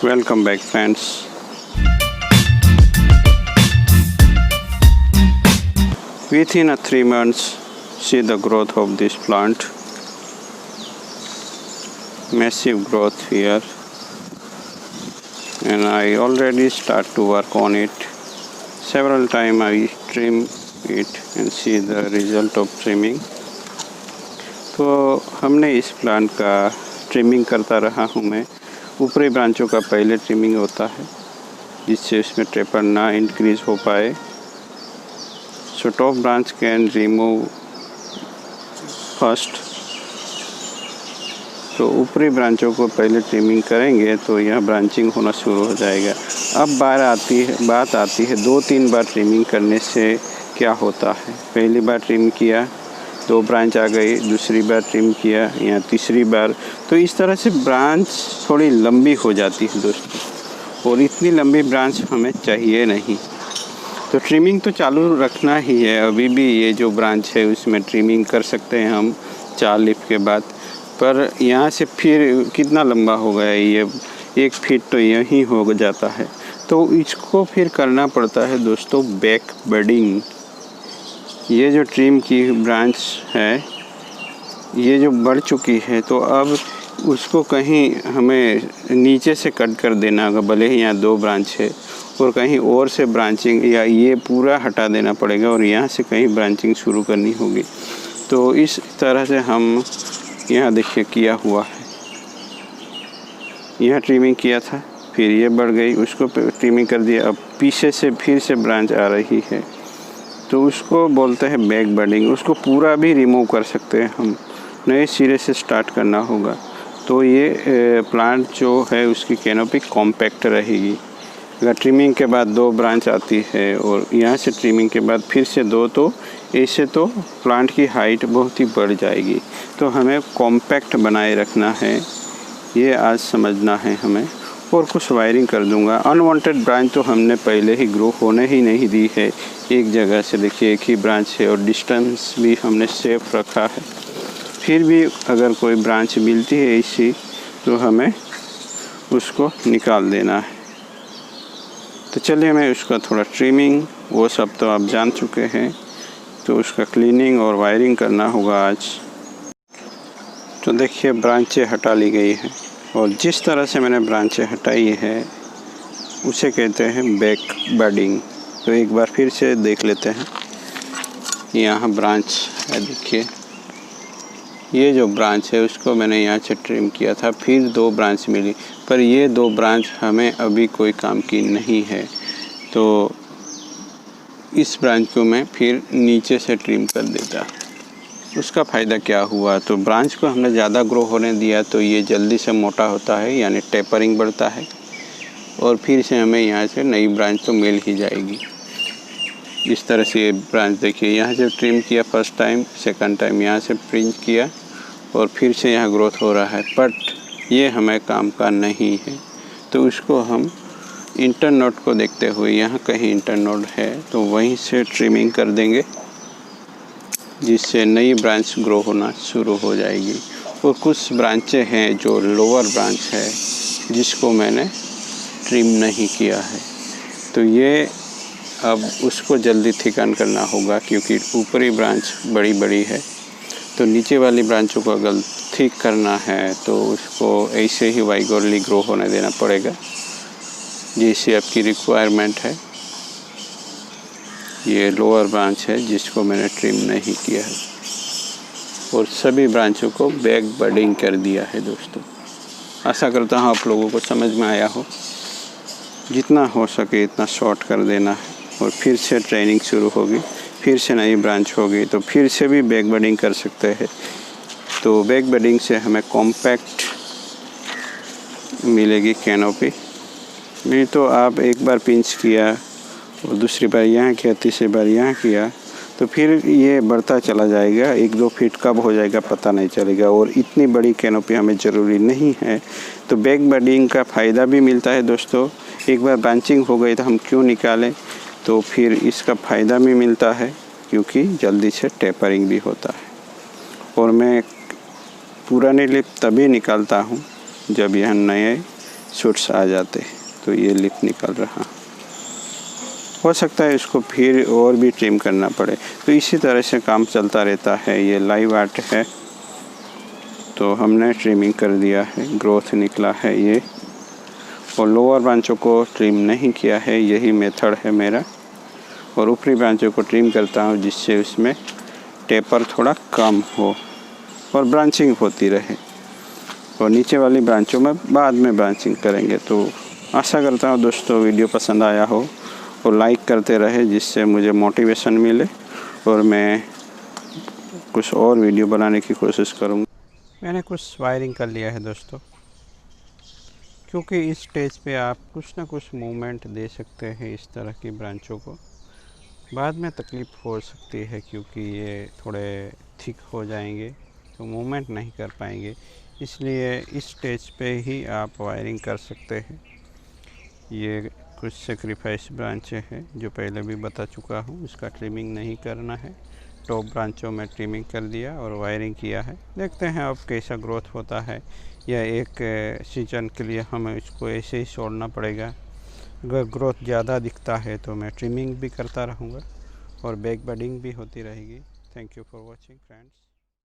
Welcome back, friends. Within 3 months, see the growth of this plant. Massive growth here, and I already start to work on it. Several times I trim it and see the result of trimming. तो हमने इस plant का trimming करता रहा हूँ मैं। ऊपरी ब्रांचों का पहले ट्रिमिंग होता है जिससे उसमें टेपर ना इंक्रीज हो पाए। So top branch can remove first. तो ऊपरी ब्रांचों को पहले ट्रिमिंग करेंगे तो यह ब्रांचिंग होना शुरू हो जाएगा। अब बात आती है 2-3 बार ट्रिमिंग करने से क्या होता है। पहली बार ट्रिम किया, 2 ब्रांच आ गई, दूसरी बार ट्रिम किया या तीसरी बार, तो इस तरह से ब्रांच थोड़ी लंबी हो जाती है दोस्तों, और इतनी लंबी ब्रांच हमें चाहिए नहीं। तो ट्रिमिंग तो चालू रखना ही है। अभी भी ये जो ब्रांच है उसमें ट्रिमिंग कर सकते हैं हम 4 लीफ के बाद, पर यहाँ से फिर कितना लंबा हो गया, ये 1 फीट तो यहीं हो जाता है। तो इसको फिर करना पड़ता है दोस्तों बैक बडिंग। ये जो ट्रिम की ब्रांच है ये जो बढ़ चुकी है, तो अब उसको कहीं हमें नीचे से कट कर देना होगा। भले ही यहाँ 2 ब्रांच है और कहीं और से ब्रांचिंग या ये पूरा हटा देना पड़ेगा और यहाँ से कहीं ब्रांचिंग शुरू करनी होगी। तो इस तरह से हम यहाँ देखिए किया हुआ है। यहाँ ट्रिमिंग किया था, फिर ये बढ़ गई, उसको ट्रिमिंग कर दिया। अब पीछे से फिर से ब्रांच आ रही है, तो उसको बोलते हैं बैक बडिंग। उसको पूरा भी रिमूव कर सकते हैं हम, नए सिरे से स्टार्ट करना होगा। तो ये प्लांट जो है उसकी कैनोपी कॉम्पैक्ट रहेगी। अगर ट्रिमिंग के बाद 2 ब्रांच आती है और यहाँ से ट्रिमिंग के बाद फिर से 2, तो ऐसे तो प्लांट की हाइट बहुत ही बढ़ जाएगी। तो हमें कॉम्पैक्ट बनाए रखना है, ये आज समझना है हमें। और कुछ वायरिंग कर दूंगा। अनवांटेड ब्रांच तो हमने पहले ही ग्रो होने ही नहीं दी है। एक जगह से देखिए एक ही ब्रांच है और डिस्टेंस भी हमने सेफ रखा है। फिर भी अगर कोई ब्रांच मिलती है इसी, तो हमें उसको निकाल देना है। तो चलिए मैं उसका थोड़ा ट्रिमिंग, वो सब तो आप जान चुके हैं, तो उसका क्लीनिंग और वायरिंग करना होगा आज। तो देखिए ब्रांचें हटा ली गई हैं, और जिस तरह से मैंने ब्रांचें हटाई है उसे कहते हैं बैक बडिंग। तो एक बार फिर से देख लेते हैं। यहाँ ब्रांच है, देखिए ये जो ब्रांच है उसको मैंने यहाँ से ट्रिम किया था, फिर 2 ब्रांच मिली, पर ये 2 ब्रांच हमें अभी कोई काम की नहीं है। तो इस ब्रांच को मैं फिर नीचे से ट्रिम कर देता। उसका फ़ायदा क्या हुआ, तो ब्रांच को हमने ज़्यादा ग्रो होने दिया तो ये जल्दी से मोटा होता है, यानी टेपरिंग बढ़ता है, और फिर से हमें यहाँ से नई ब्रांच तो मिल ही जाएगी। इस तरह से ये ब्रांच देखिए, यहाँ से ट्रिम किया फर्स्ट टाइम, सेकंड टाइम यहाँ से प्रिंट किया और फिर से यहाँ ग्रोथ हो रहा है, बट ये हमें काम का नहीं है। तो उसको हम इंटरनोड को देखते हुए, यहाँ कहीं इंटरनोड है तो वहीं से ट्रिमिंग कर देंगे, जिससे नई ब्रांच ग्रो होना शुरू हो जाएगी। और कुछ ब्रांचें हैं जो लोअर ब्रांच है जिसको मैंने ट्रिम नहीं किया है, तो ये अब उसको जल्दी थिकन करना होगा, क्योंकि ऊपरी ब्रांच बड़ी है। तो नीचे वाली ब्रांचों को अगर थिक करना है तो उसको ऐसे ही वाइगोरली ग्रो होने देना पड़ेगा, जैसे आपकी रिक्वायरमेंट है। ये लोअर ब्रांच है जिसको मैंने ट्रिम नहीं किया है, और सभी ब्रांचों को बैक बडिंग कर दिया है दोस्तों। आशा करता हूँ आप लोगों को समझ में आया हो। जितना हो सके इतना शॉर्ट कर देना है, और फिर से ट्रेनिंग शुरू होगी, फिर से नई ब्रांच होगी, तो फिर से भी बैक बडिंग कर सकते हैं। तो बैक बडिंग से हमें कॉम्पैक्ट मिलेगी कैनोपी। नहीं तो आप एक बार पिंच किया और दूसरी बार यहाँ किया, तीसरी बार यहाँ किया, तो फिर ये बढ़ता चला जाएगा। 1-2 फीट कब हो जाएगा पता नहीं चलेगा, और इतनी बड़ी कैनोपी हमें ज़रूरी नहीं है। तो बैक बडिंग का फ़ायदा भी मिलता है दोस्तों। एक बार ब्रांचिंग हो गई तो हम क्यों निकालें, तो फिर इसका फ़ायदा भी मिलता है, क्योंकि जल्दी से टेपरिंग भी होता है। और मैं पुराने लिप तभी निकालता हूँ जब यह नए शूट्स आ जाते, तो ये लीफ निकल रहा। हो सकता है इसको फिर और भी ट्रिम करना पड़े। तो इसी तरह से काम चलता रहता है। ये लाइव आर्ट है, तो हमने ट्रिमिंग कर दिया है, ग्रोथ निकला है ये, और लोअर ब्रांचों को ट्रिम नहीं किया है। यही मेथड है मेरा। और ऊपरी ब्रांचों को ट्रिम करता हूँ जिससे उसमें टेपर थोड़ा कम हो और ब्रांचिंग होती रहे। और नीचे वाली ब्रांचों में बाद में ब्रांचिंग करेंगे। तो आशा करता हूँ दोस्तों वीडियो पसंद आया हो और लाइक करते रहे, जिससे मुझे मोटिवेशन मिले और मैं कुछ और वीडियो बनाने की कोशिश करूँगा। मैंने कुछ वायरिंग कर लिया है दोस्तों, क्योंकि इस स्टेज पे आप कुछ ना कुछ मूवमेंट दे सकते हैं इस तरह की ब्रांचों को। बाद में तकलीफ़ हो सकती है क्योंकि ये थोड़े थिक हो जाएंगे तो मूवमेंट नहीं कर पाएंगे, इसलिए इस स्टेज पे ही आप वायरिंग कर सकते हैं। ये कुछ सेक्रीफाइस ब्रांचें हैं जो पहले भी बता चुका हूँ, इसका ट्रिमिंग नहीं करना है। टॉप ब्रांचों में ट्रिमिंग कर दिया और वायरिंग किया है। देखते हैं अब कैसा ग्रोथ होता है, या एक सीजन के लिए हमें इसको ऐसे ही छोड़ना पड़ेगा। अगर ग्रोथ ज़्यादा दिखता है तो मैं ट्रिमिंग भी करता रहूँगा और बैक बडिंग भी होती रहेगी। Thank you for watching friends.